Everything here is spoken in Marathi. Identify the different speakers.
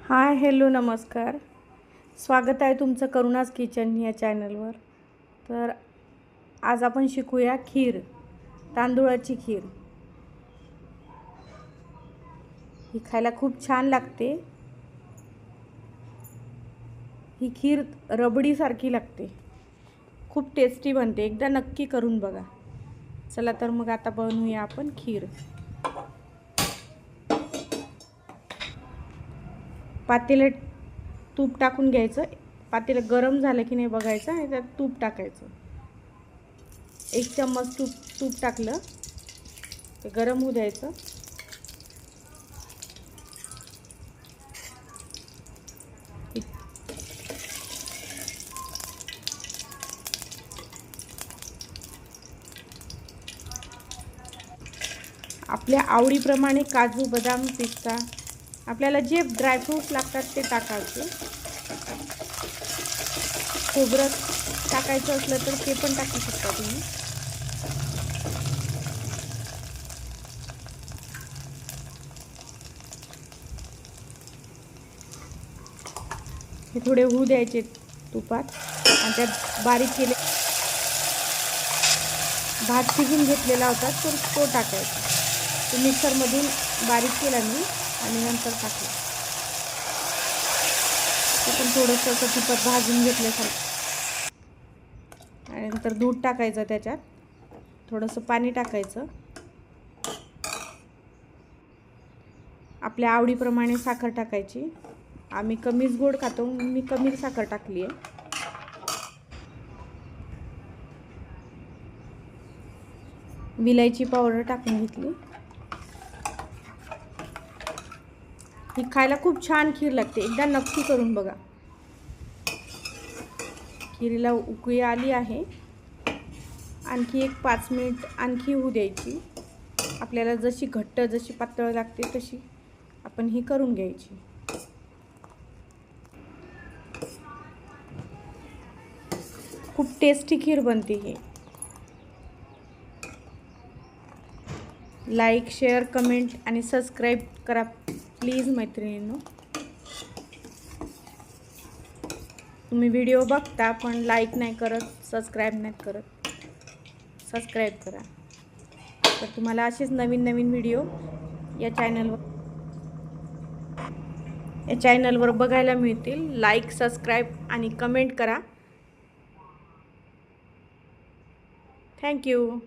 Speaker 1: हाय हॅलो नमस्कार. स्वागत आहे तुमचं करुणाज किचन या चॅनलवर. तर आज आपण शिकूया खीर, तांदूळाची खीर. ही खायला खूप छान लागते. ही खीर रबडीसारखी लागते, खूप टेस्टी बनते. एकदा नक्की करून बघा. चला तर मग आता बनवूया आपण खीर. पातेल्यात तूप टाकून घ्यायचं. पातेलं गरम झालं की नाही बघायचं आणि त्यात तूप टाकायचं. 1 चम्मच तूप टाकलं ते गरम होऊ द्यायचं. आपल्या आवडीप्रमाणे काजू, बदाम, पिस्ता, आपल्याला जे ड्रायफ्रूट्स लागतात ते टाकायचे. खोबरं टाकायचं असलं तर ते पण टाकू शकता तुम्ही. हे थोडे होऊ द्यायचे तुपात आणि त्यात बारीक केले भात शिजून घेतलेला होता तो टाकायचा. तो मिक्सरमधून बारीक केला मी आणि नंतर टाकला. ते पण थोडंसं असं तुपात भाजून घेतल्यासारखं. आणि नंतर दूध टाकायचं, त्याच्यात थोडंसं पाणी टाकायचं. आपल्या आवडीप्रमाणे साखर टाकायची. आम्ही कमीच गोड खातो, मी कमी साखर टाकली आहे. विलायची पावडर टाकून घेतली. ही खायला खूप छान खीर लागते. एकदा नक्की करून बघा. खीरीला उकळी आली आहे. आणखी एक 5 मिनिट आणखी होऊ द्यायची. आपल्याला जशी घट्ट, जशी पातळ लागते तशी आपण ही करून घ्यायची. खूप टेस्टी खीर बनते ही. लाईक, शेअर, कमेंट आणि सबस्क्राईब करा प्लीज मैत्रिणींनो. तुम्ही व्हिडिओ बघता पण लाईक नाही करत, सबस्क्राईब नाही करत. सबस्क्राईब करा. तर तुम्हाला असेच नवीन नवीन व्हिडिओ या चॅनलवर बघायला मिळतील. लाईक, सबस्क्राईब आणि कमेंट करा. थँक्यू.